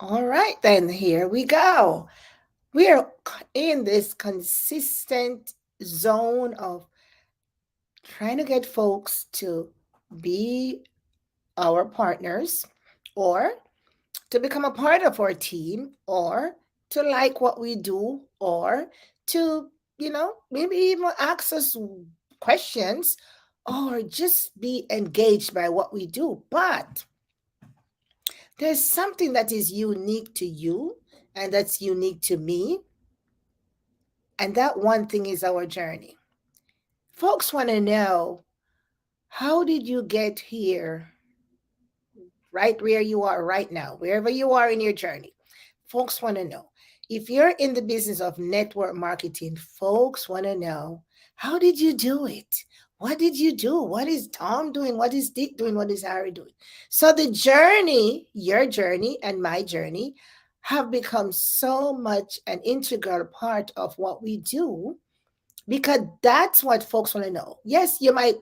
All right, then here we go. We are in this consistent zone of trying to get folks to be our partners or to become a part of our team or to like what we do or to, maybe even ask us questions or just be engaged by what we do. But there's something that is unique to you and that's unique to me. And that one thing is our journey. Folks want to know, how did you get here right where you are right now, wherever you are in your journey? Folks want to know. If you're in the business of network marketing, folks want to know, how did you do it? What did you do? What is Tom doing? What is Dick doing? What is Harry doing? So the journey, your journey and my journey, have become so much an integral part of what we do because that's what folks want to know. Yes, you might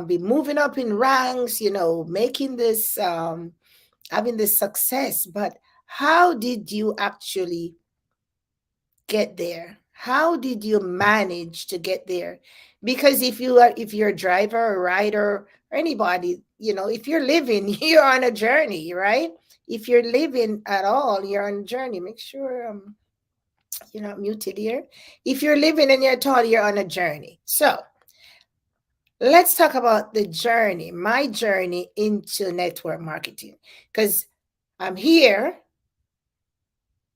be moving up in ranks, making this, having this success, but how did you actually get there? How did you manage to get there? Because if you're a driver, or rider, or anybody, if you're living, you're on a journey, right? If you're living at all, you're on a journey. Make sure you're not muted here. If you're living and you're tall, you're on a journey. So let's talk about the journey, my journey into network marketing. Because I'm here,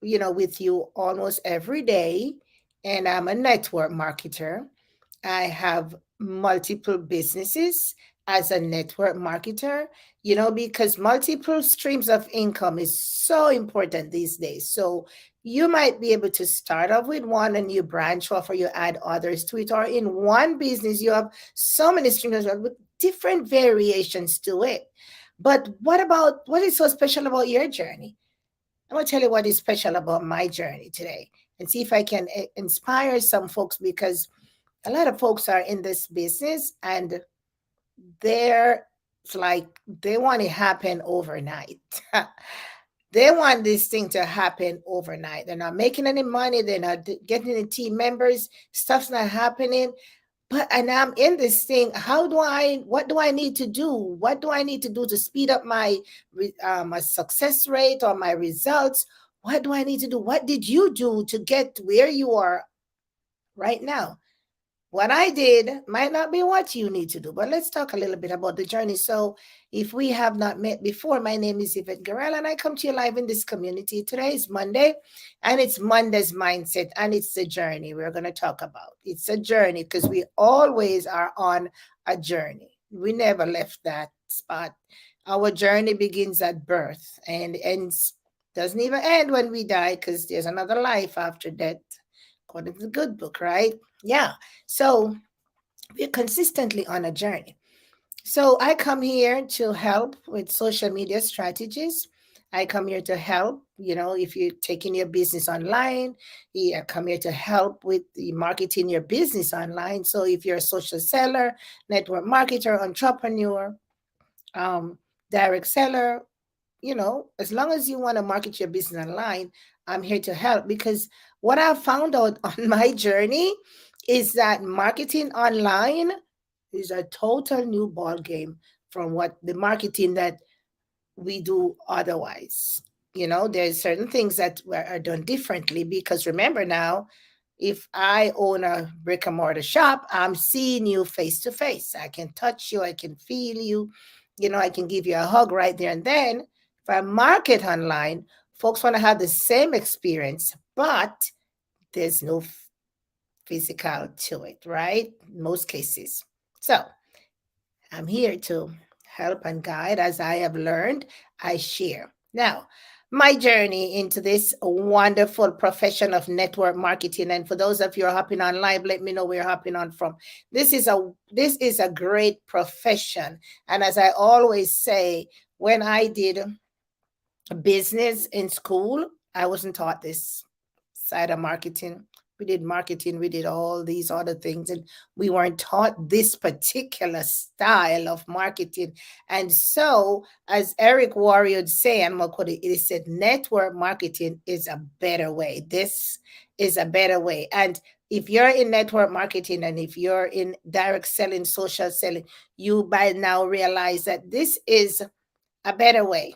with you almost every day, and I'm a network marketer. I have multiple businesses as a network marketer, because multiple streams of income is so important these days. So you might be able to start off with one and you branch off or you add others to it. Or in one business, you have so many streams with different variations to it. But what is so special about your journey? I'm going to tell you what is special about my journey today and see if I can inspire some folks because a lot of folks are in this business and they're it's like they want it happen overnight. They want this thing to happen overnight. They're not making any money. They're not getting any team members. Stuff's not happening. But and I'm in this thing. What do I need to do? What do I need to do to speed up my success rate or my results? What do I need to do? What did you do to get where you are right now? What I did might not be what you need to do, but let's talk a little bit about the journey. So, if we have not met before, my name is Yvette Garel, and I come to you live in this community. Today is Monday, and it's Monday's mindset, and it's the journey we're going to talk about. It's a journey because we always are on a journey. We never left that spot. Our journey begins at birth and ends, doesn't even end when we die because there's another life after death, according to the good book, right? Yeah. So we're consistently on a journey. So I come here to help with social media strategies. I come here to help, if you're taking your business online, I come here to help with the marketing your business online. So if you're a social seller, network marketer, entrepreneur, um, direct seller, as long as you want to market your business online, I'm here to help because what I found out on my journey is that marketing online is a total new ball game from what the marketing that we do otherwise. There's certain things that are done differently because remember now, if I own a brick and mortar shop, I'm seeing you face to face. I can touch you, I can feel you, I can give you a hug right there and then. If I market online, folks want to have the same experience, but there's no physical to it, right? In most cases. So I'm here to help and guide as I have learned, I share. Now, my journey into this wonderful profession of network marketing. And for those of you who are hopping on live, let me know where you're hopping on from. This is a great profession. And as I always say, when I did business in school, I wasn't taught this side of marketing. We did marketing, we did all these other things, and we weren't taught this particular style of marketing. And so, as Eric Warrior would say, and Makodi, it said, network marketing is a better way. This is a better way. And if you're in network marketing and if you're in direct selling, social selling, you by now realize that this is a better way.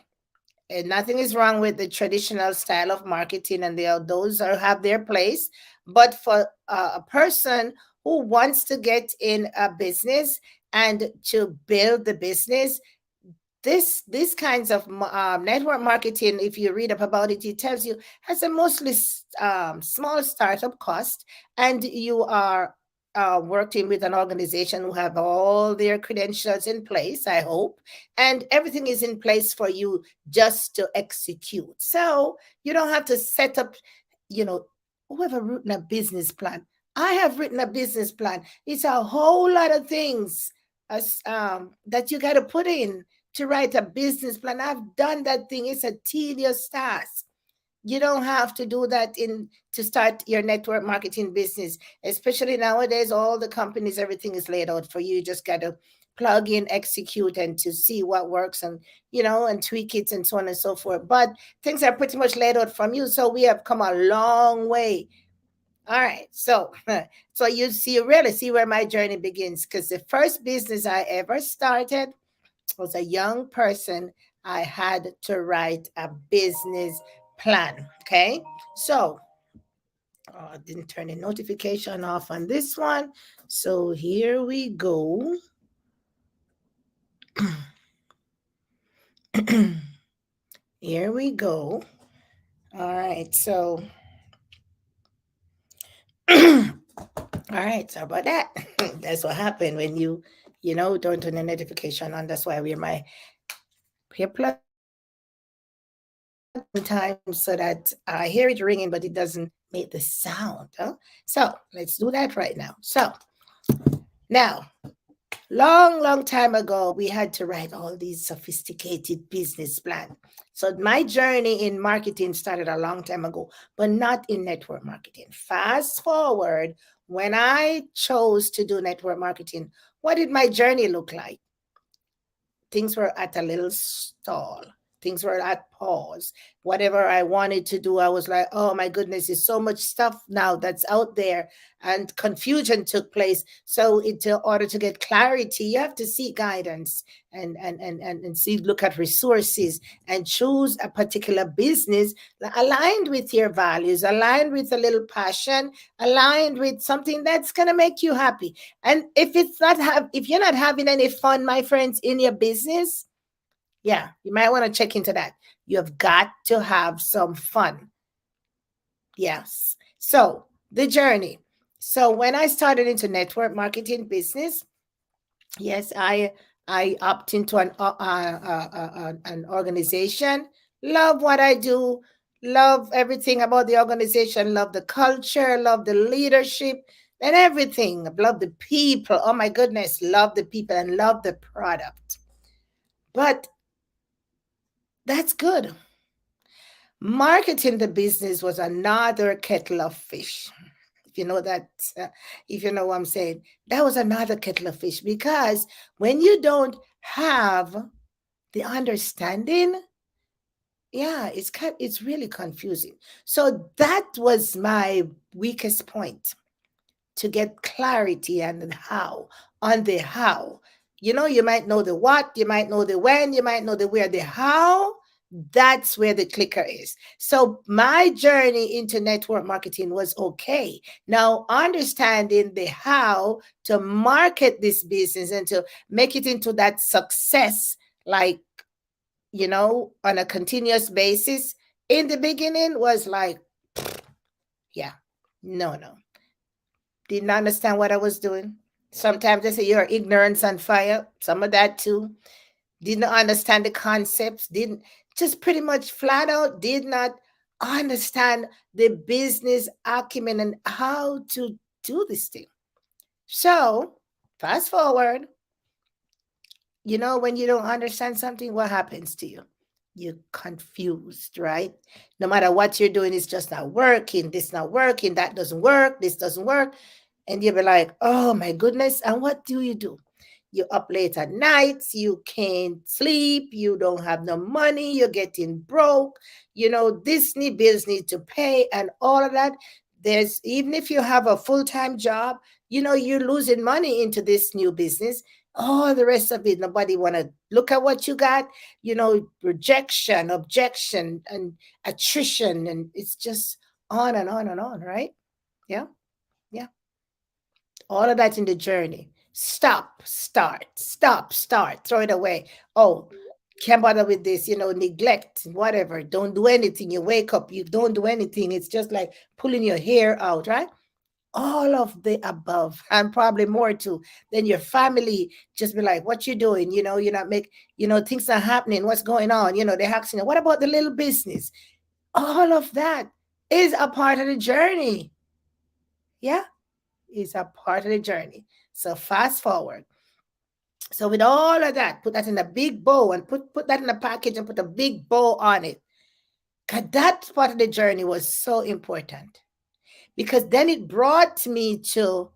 And nothing is wrong with the traditional style of marketing, and those are have their place. But for a person who wants to get in a business and to build the business, this kinds of network marketing, if you read up about it, it tells you has a mostly small startup cost, and you are working with an organization who have all their credentials in place, I hope, and everything is in place for you just to execute. So you don't have to set up, you know, whoever written a business plan. I have written a business plan. It's a whole lot of things that you got to put in to write a business plan. I've done that thing. It's a tedious task. You don't have to do that in to start your network marketing business, especially nowadays. All the companies, everything is laid out for you. You just got to plug in, execute, and to see what works, and and tweak it and so on and so forth. But things are pretty much laid out from you. So we have come a long way. All right. So so you really see where my journey begins, because the first business I ever started was a young person. I had to write a business plan. Okay. So I didn't turn the notification off on this one. So here we go. Here we go. All right. So, all right. So about that. That's what happened when don't turn the notification on. That's why we're my earplug time so that I hear it ringing, but it doesn't make the sound. Huh? So let's do that right now. So now, long time ago, we had to write all these sophisticated business plans. So my journey in marketing started a long time ago, but not in network marketing. Fast forward, when I chose to do network marketing, what did my journey look like? Things were at a little stall. Things were at pause. Whatever I wanted to do, I was like, oh my goodness, there's so much stuff now that's out there. And confusion took place. So in order to get clarity, you have to seek guidance and see, look at resources and choose a particular business aligned with your values, aligned with a little passion, aligned with something that's gonna make you happy. And if you're not having any fun, my friends, in your business, yeah, you might want to check into that. You have got to have some fun. Yes. So the journey. So when I started into network marketing business, yes, I opt into an organization. Love what I do. Love everything about the organization. Love the culture. Love the leadership and everything. Love the people. Oh my goodness, love the people and love the product. But that's good. Marketing the business was another kettle of fish. If you know that, uh, if you know what I'm saying, that was another kettle of fish, because when you don't have the understanding, yeah, it's really confusing. So that was my weakest point, to get clarity on the how. You might know the what, you might know the when, you might know the where. The how, that's where the clicker is. So my journey into network marketing was okay. Now, understanding the how to market this business and to make it into that success, like, on a continuous basis, in the beginning was like, yeah, no. Didn't understand what I was doing. Sometimes they say you're ignorance on fire. Some of that too. Didn't understand the concepts. Didn't just pretty much flat out did not understand the business acumen and how to do this thing. So fast forward, when you don't understand something, what happens to you? you're confused, right? No matter what you're doing, it's just not working. This not working. That doesn't work. This doesn't work. And you'll be like, oh my goodness. And what do? You're up late at nights, you can't sleep, you don't have no money, you're getting broke, Disney bills need to pay and all of that. There's, even if you have a full-time job, you're losing money into this new business. All the rest of it, nobody want to look at what you got, rejection, objection, and attrition, and it's just on and on and on, right? Yeah, yeah. All of that in the journey. Stop, start, stop, start, throw it away. Oh, can't bother with this, neglect, whatever. Don't do anything. You wake up, you don't do anything. It's just like pulling your hair out, right? All of the above, and probably more too. Then your family just be like, what you doing? You're not make, things are happening. What's going on? They're asking, what about the little business? All of that is a part of the journey. Yeah, is a part of the journey. So fast forward. So with all of that, put that in a big bow and put that in a package and put a big bow on it. Cause that part of the journey was so important. Because then it brought me to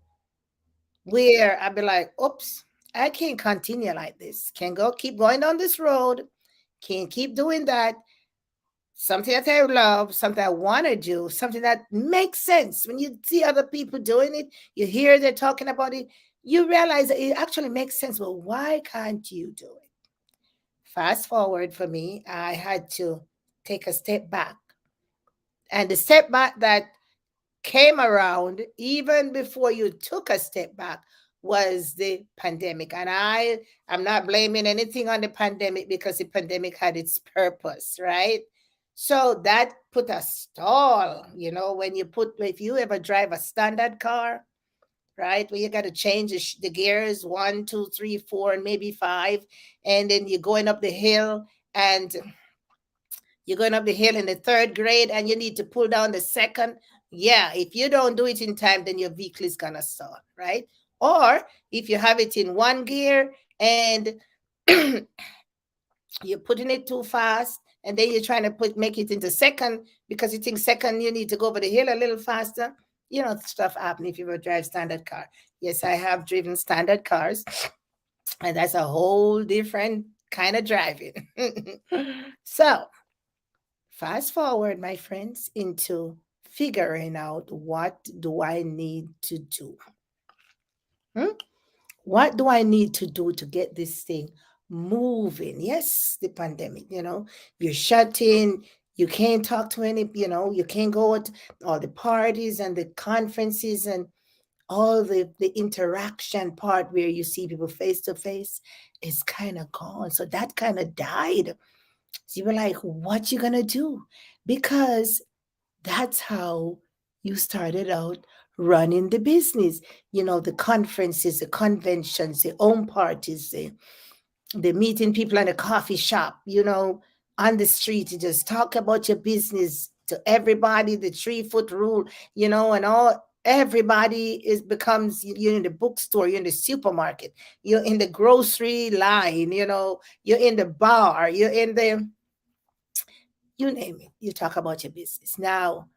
where I'd be like, oops, I can't continue like this. Can't keep going down this road. Can't keep doing that. Something that I love, something I want to do, something that makes sense. When you see other people doing it, you hear they're talking about it, you realize that it actually makes sense. Well, why can't you do it? Fast forward for me, I had to take a step back. And the step back that came around even before you took a step back was the pandemic. And I'm not blaming anything on the pandemic because the pandemic had its purpose, right? So that put a stall, if you ever drive a standard car, right? Where you got to change the gears, one, two, three, four, and maybe five. And then you're going up the hill and you're going up the hill in the third grade and you need to pull down the second. Yeah, if you don't do it in time, then your vehicle is going to stall, right? Or if you have it in one gear and you're putting it too fast and then you're trying to make it into second because you think second you need to go over the hill a little faster. Stuff happen if you ever drive standard car. Yes, I have driven standard cars, and that's a whole different kind of driving. So fast forward, my friends, into figuring out what do I need to do. What do I need to do to get this thing moving? Yes, the pandemic, you're shut in, you can't talk to any, you can't go to all the parties and the conferences and all the interaction part where you see people face to face is kind of gone. So that kind of died. So you were like, what you gonna do? Because that's how you started out running the business. The conferences, the conventions, the home parties, the meeting people in a coffee shop, on the street to just talk about your business to everybody, the 3-foot rule, and all. Everybody becomes, you're in the bookstore, you're in the supermarket, you're in the grocery line, you're in the bar, you're in the, you name it, you talk about your business. Now,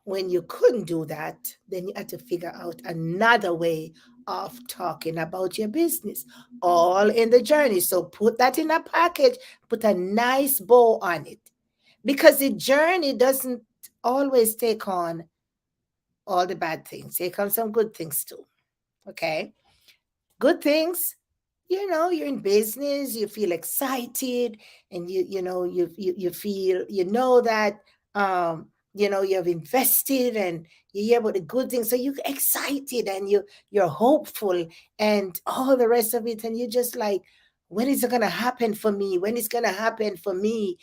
when you couldn't do that, then you had to figure out another way of talking about your business, all in the journey. So put that in a package, put a nice bow on it, because the journey doesn't always take on all the bad things. Here come some good things too. Okay. Good things, you're in business, you feel excited, and you feel, that you have invested and you hear about the good things, so you're excited and you're hopeful and all the rest of it, and you're just like, when is it gonna happen for me? When is gonna happen for me?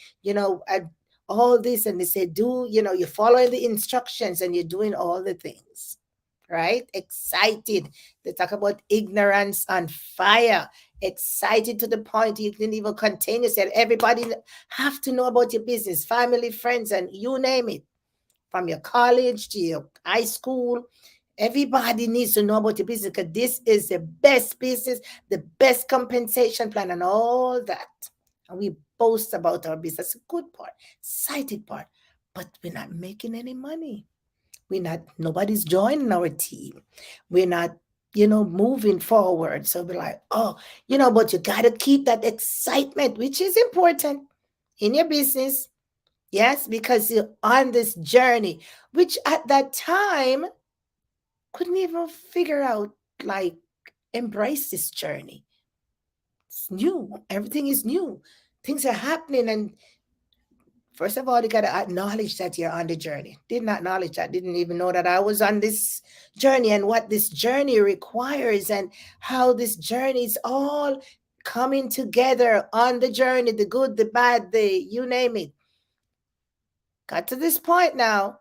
All this, and they say, you're following the instructions and you're doing all the things, right? Excited. They talk about ignorance on fire. Excited to the point you didn't even contain yourself. Everybody have to know about your business, family, friends, and you name it. From your college to your high school, everybody needs to know about your business because this is the best business, the best compensation plan, and all that. and we boast about our business. That's a good part, exciting part, but we're not making any money. We're not, nobody's joining our team. We're not, moving forward. So we're like, oh, but you got to keep that excitement, which is important in your business. Yes, because you're on this journey, which at that time couldn't even figure out, like, embrace this journey. It's new. Everything is new. Things are happening. And first of all, you got to acknowledge that you're on the journey. Didn't acknowledge that. Didn't even know that I was on this journey and what this journey requires and how this journey is all coming together on the journey, the good, the bad, the you name it. Got to this point now.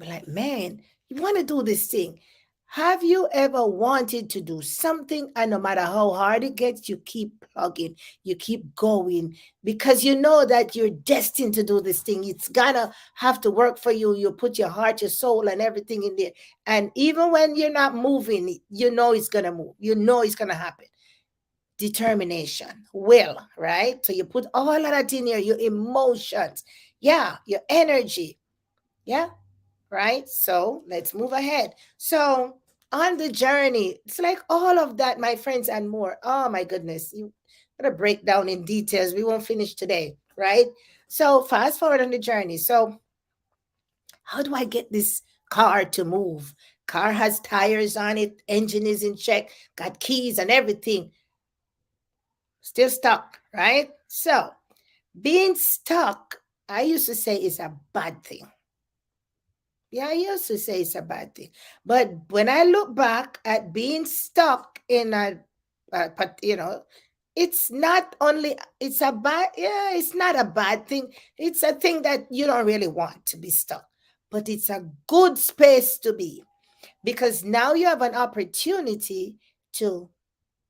I'm like, man, you want to do this thing. Have you ever wanted to do something and no matter how hard it gets, you keep plugging, you keep going because you know that you're destined to do this thing. It's gonna have to work for you. You put your heart, your soul, and everything in there. And even when you're not moving, you know it's gonna move. You know it's gonna happen. Determination, will, right? So you put all of that in here, your emotions, yeah, your energy, yeah, right? So let's move ahead. So on the journey, it's like all of that, my friends, and more. Oh my goodness, you gotta break down in details. We won't finish today, right? So fast forward on the journey. So how do I get this car to move? Car has tires on it, engine is in check, got keys and everything. Still stuck, right? So being stuck, I used to say is a bad thing. Yeah, I used to say it's a bad thing. But when I look back at being stuck in but it's not only, it's a bad, yeah, it's not a bad thing. It's a thing that you don't really want to be stuck, but it's a good space to be because now you have an opportunity to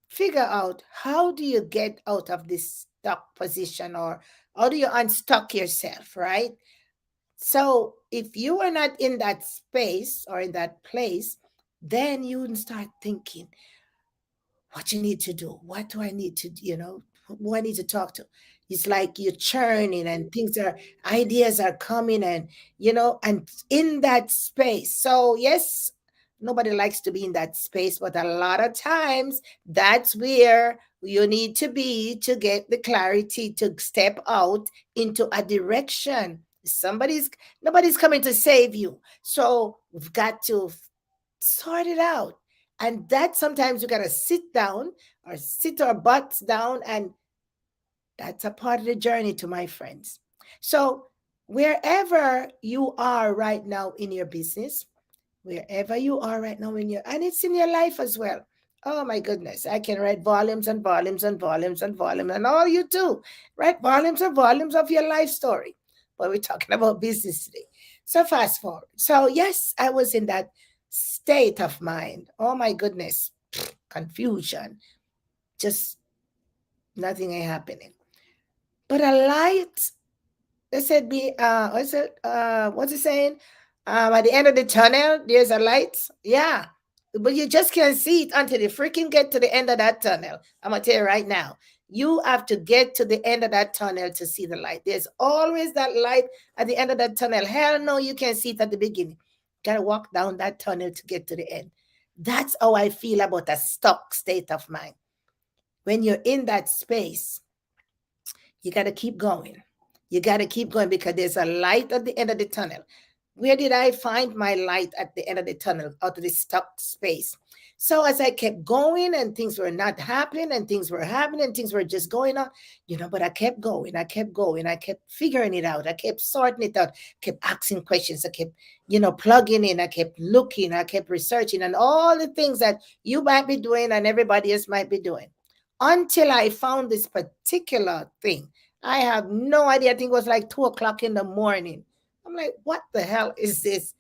figure out how do you get out of this stuck position or how do you unstuck yourself, right? So if you are not in that space or in that place, then you start thinking what you need to do. What do I need to, who I need to talk to? It's like you're churning and ideas are coming and in that space. So yes, nobody likes to be in that space, but a lot of times that's where you need to be to get the clarity to step out into a direction. Nobody's coming to save you. So we've got to sort it out. And that sometimes you got to sit down or sit our butts down. And that's a part of the journey to my friends. So, wherever you are right now in your business, wherever you are right now and it's in your life as well. Oh my goodness, I can write volumes and volumes and volumes and volumes, and all you do, write volumes and volumes of your life story. But we're talking about business today. So, fast forward. So, yes, I was in that state of mind. Oh my goodness, confusion, just nothing ain't happening. But a light, they said, what's it saying? At the end of the tunnel, there's a light. Yeah. But you just can't see it until you freaking get to the end of that tunnel. I'm going to tell you right now. You have to get to the end of that tunnel to see the light. There's always that light at the end of that tunnel. Hell no, you can't see it at the beginning. Got to walk down that tunnel to get to the end. That's how I feel about a stuck state of mind. When you're in that space, you got to keep going. You got to keep going because there's a light at the end of the tunnel. Where did I find my light at the end of the tunnel, out of this stuck space? So as I kept going and things were not happening and things were happening and things were just going on, but I kept going, I kept going, I kept figuring it out, I kept sorting it out, kept asking questions, I kept, plugging in, I kept looking, I kept researching and all the things that you might be doing and everybody else might be doing until I found this particular thing. I have no idea. I think it was like 2 o'clock in the morning. I'm like, what the hell is this?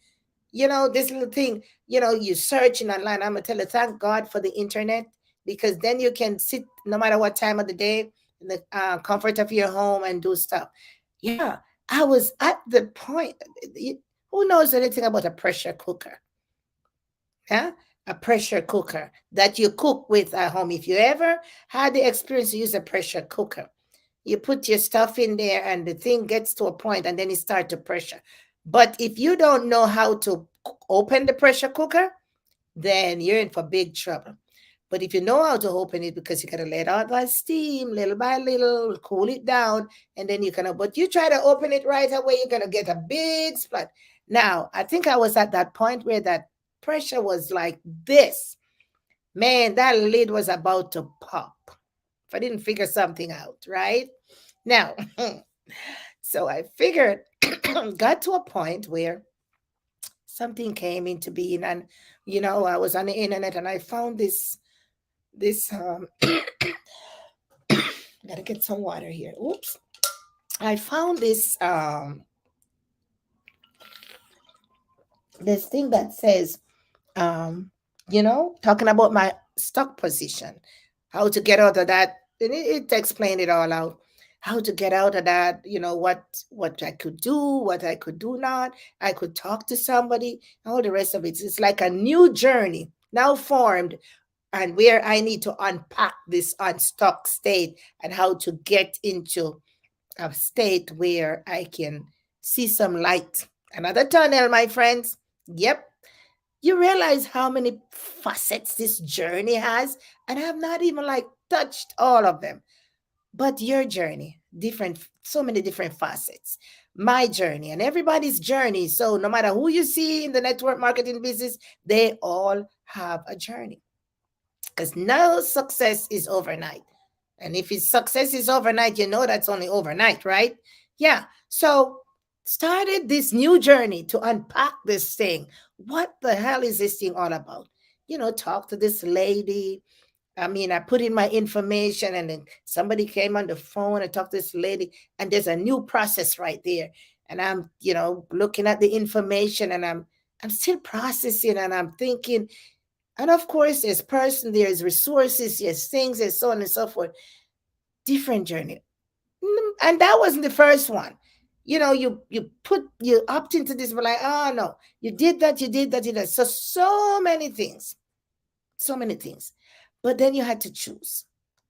This little thing, you searching online. I'm going to tell you, thank God for the internet because then you can sit no matter what time of the day in the comfort of your home and do stuff. Yeah, I was at the point. Who knows anything about a pressure cooker? Yeah, a pressure cooker that you cook with at home. If you ever had the experience to use a pressure cooker, You put your stuff in there and the thing gets to a point and then it starts to pressure. But if you don't know how to open the pressure cooker, then you're in for big trouble. But if you know how to open it, because you gotta let out that steam little by little, cool it down, and then you can. But you try to open it right away, you're gonna get a big splat. Now, I think I was at that point where that pressure was like this. Man, that lid was about to pop. If I didn't figure something out, right? Now, so I figured, got to a point where something came into being, and I was on the internet and I found this gotta get some water here. Oops. I found this thing that says, talking about my stock position, how to get out of that. And it explained it all out. How to get out of that, what I could do, what I could do not. I could talk to somebody, all the rest of it. It's like a new journey now formed, and where I need to unpack this unstuck state and how to get into a state where I can see some light. Another tunnel, my friends. Yep. You realize how many facets this journey has, and I have not even like touched all of them. But your journey, different, so many different facets. My journey and everybody's journey. So no matter who you see in the network marketing business, they all have a journey, because no success is overnight. And if it's success is overnight, that's only overnight, right? Yeah. So started this new journey to unpack this thing. What the hell is this thing all about? Talk to this lady. I mean, I put in my information and then somebody came on the phone and talked to this lady, and there's a new process right there. And I'm, looking at the information, and I'm still processing, and I'm thinking, and of course, there's resources, there's things, there's so on and so forth. Different journey. And that wasn't the first one. You opt into this, but like, oh no, you did that, you did that, you did that. So many things. So many things. But then you had to choose.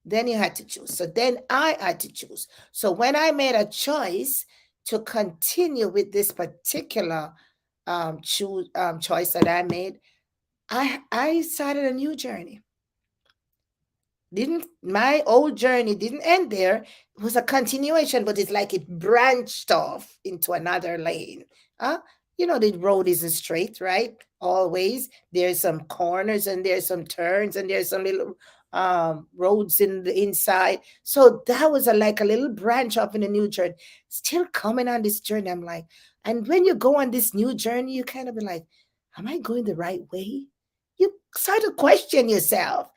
So then I had to choose. So when I made a choice to continue with this particular choice that I made, I started a new journey. Didn't My old journey didn't end there. It was a continuation, but it's like it branched off into another lane. The road isn't straight, right? Always there's some corners and there's some turns and there's some little roads in the inside. So that was like a little branch off in a new journey. Still coming on this journey, I'm like, and when you go on this new journey, you kind of be like, am I going the right way? You start to question yourself.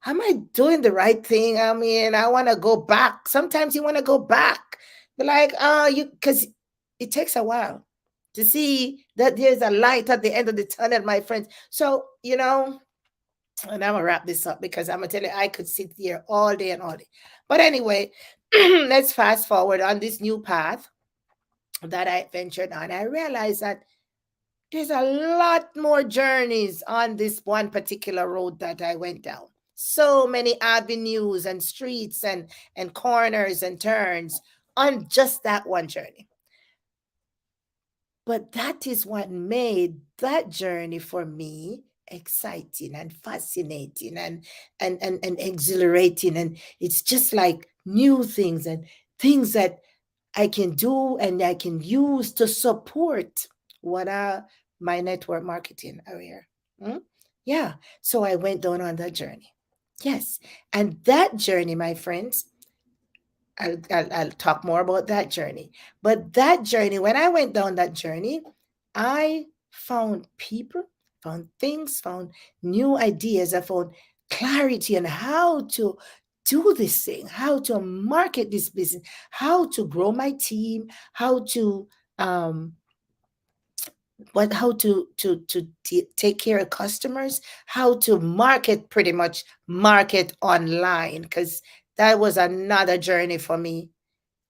Am I doing the right thing? I mean, I want to go back. Sometimes you want to go back. But like, because it takes a while to see that there's a light at the end of the tunnel, my friends. So, and I'm gonna wrap this up because I'm gonna tell you, I could sit here all day and all day. But anyway, let's fast forward on this new path that I ventured on. I realized that there's a lot more journeys on this one particular road that I went down. So many avenues and streets and corners and turns on just that one journey. But that is what made that journey for me exciting and fascinating and exhilarating. And it's just like new things and things that I can do and I can use to support what are my network marketing area. Yeah. So I went down on that journey. Yes. And that journey, my friends, I'll talk more about that journey. But that journey, when I went down that journey, I found people, found things, found new ideas. I found clarity on how to do this thing, how to market this business, how to grow my team, how to um how to take care of customers, how to market, pretty much market online, because that was another journey for me.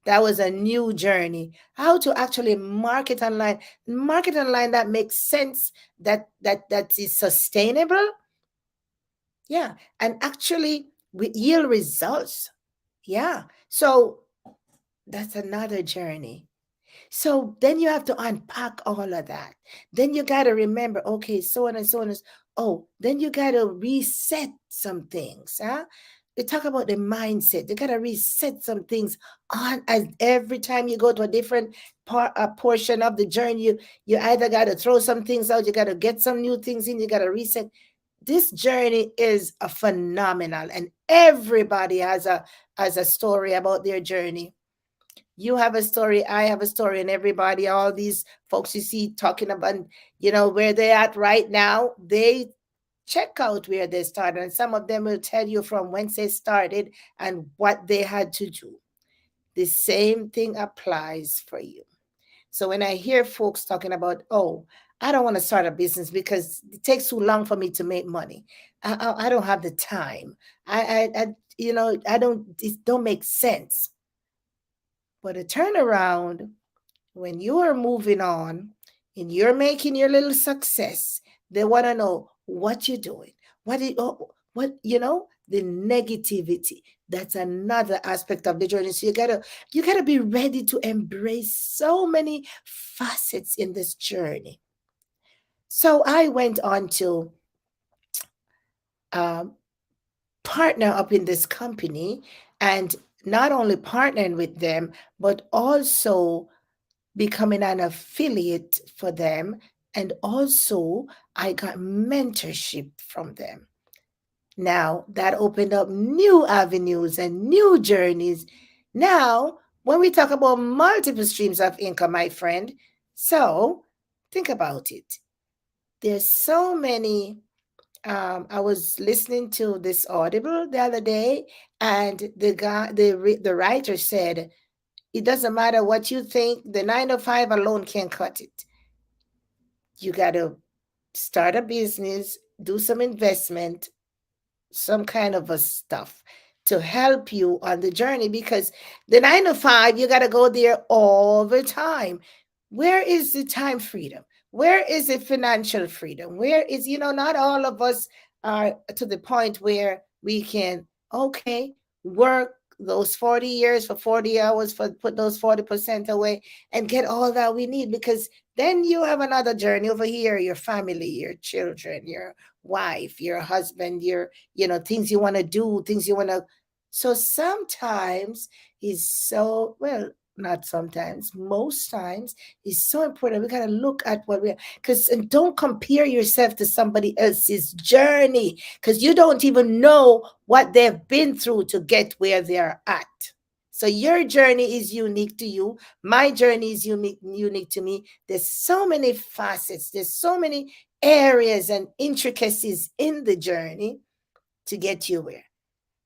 That was a new journey. How to actually market online that makes sense, that is sustainable, yeah, and actually with yield results. Yeah. So That's another journey. So then you have to unpack all of that. Then you got to remember, okay, so on and so on. Oh, then you got to reset some things. Huh? We talk about the mindset. You got to reset some things on as every time you go to a different portion of the journey. You either got to throw some things out, you got to get some new things in, you got to reset. This journey is a phenomenal, and everybody has a story about their journey. You have a story, I have a story, and everybody, all these folks you see talking about, where they're at right now, they check out where they started. And some of them will tell you from whence they started and what they had to do. The same thing applies for you. So when I hear folks talking about, oh, I don't want to start a business because it takes too long for me to make money. I don't have the time. I don't, it don't make sense. But a turnaround, when you are moving on and you're making your little success, they want to know what you're doing. The negativity. That's another aspect of the journey. So you gotta be ready to embrace so many facets in this journey. So I went on to um, partner up in this company, and not only partnering with them, but also becoming an affiliate for them. And also, I got mentorship from them. Now, that opened up new avenues and new journeys. Now, when we talk about multiple streams of income, my friend, so think about it. There's so many. I was listening to this Audible the other day, and the writer said, it doesn't matter what you think, the 9 to 5 alone can't cut it. You got to start a business, do some investment, some kind of a stuff to help you on the journey, because the 9 to 5, you got to go there all the time. Where is the time freedom? Where is the financial freedom? Where is, not all of us are to the point where we can, okay, work those 40 years for 40 hours, for put those 40% away and get all that we need, because then you have another journey over here, your family, your children, your wife, your husband, your, things you want to do, things you want to. So sometimes is so, well, not sometimes, most times, is so important. We got to look at what we, because, and don't compare yourself to somebody else's journey, because you don't even know what they've been through to get where they're at. So your journey is unique to you. My journey is unique to me. There's so many facets. There's so many areas and intricacies in the journey to get you where.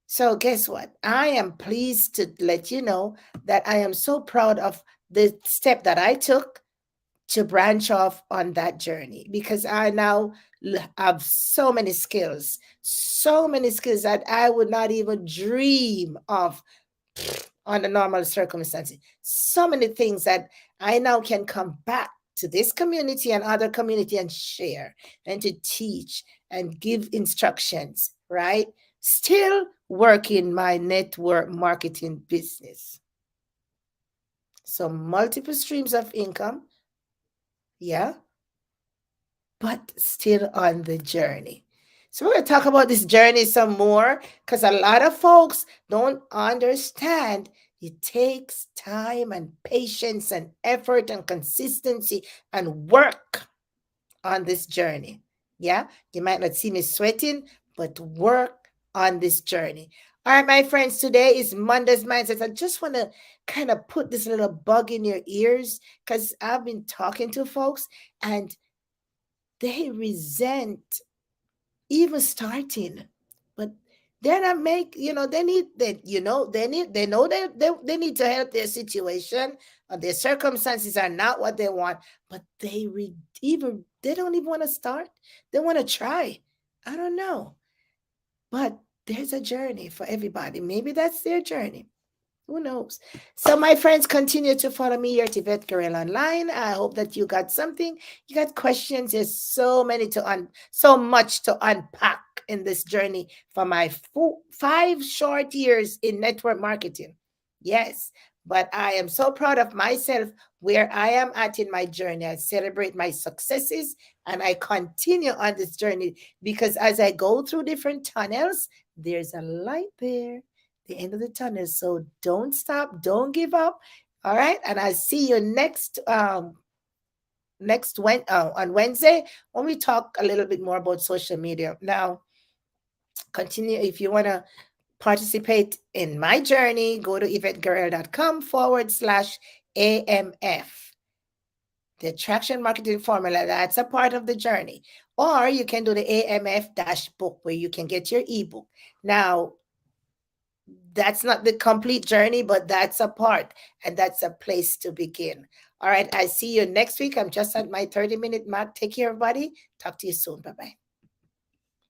So guess what? I am pleased to let you know that I am so proud of the step that I took to branch off on that journey, because I now have so many skills that I would not even dream of under normal circumstances. So many things that I now can come back to this community and other community and share and to teach and give instructions, right? Still working my network marketing business. So multiple streams of income, yeah, but still on the journey. So we're going to talk about this journey some more, because a lot of folks don't understand it takes time and patience and effort and consistency and work on this journey. Yeah, you might not see me sweating, but work on this journey. All right, my friends, today is Monday's Mindset. I just want to kind of put this little bug in your ears, because I've been talking to folks and they resent even starting, but they're not they need that, they know they need to help their situation, or their circumstances are not what they want, but they don't even want to start. They want to try. I don't know, but there's a journey for everybody. Maybe that's their journey. Who knows? So, my friends, continue to follow me here, Tivette Carell Online. I hope that you got something. You got questions. There's so much to unpack in this journey for my 5 short years in network marketing. Yes, But I am so proud of myself where I am at in my journey. I celebrate my successes and I continue on this journey because as I go through different tunnels, there's a light there, the end of the tunnel. So don't stop, don't give up. All right. And I'll see you on Wednesday when we talk a little bit more about social media. Now, continue if you want to participate in my journey, go to yvetteguerrero.com/AMF. The Attraction Marketing Formula, that's a part of the journey. Or you can do the AMF-book where you can get your ebook. Now, that's not the complete journey, but that's a part and that's a place to begin. All right, I see you next week. I'm just at my 30-minute mark. Take care, everybody. Talk to you soon. Bye-bye.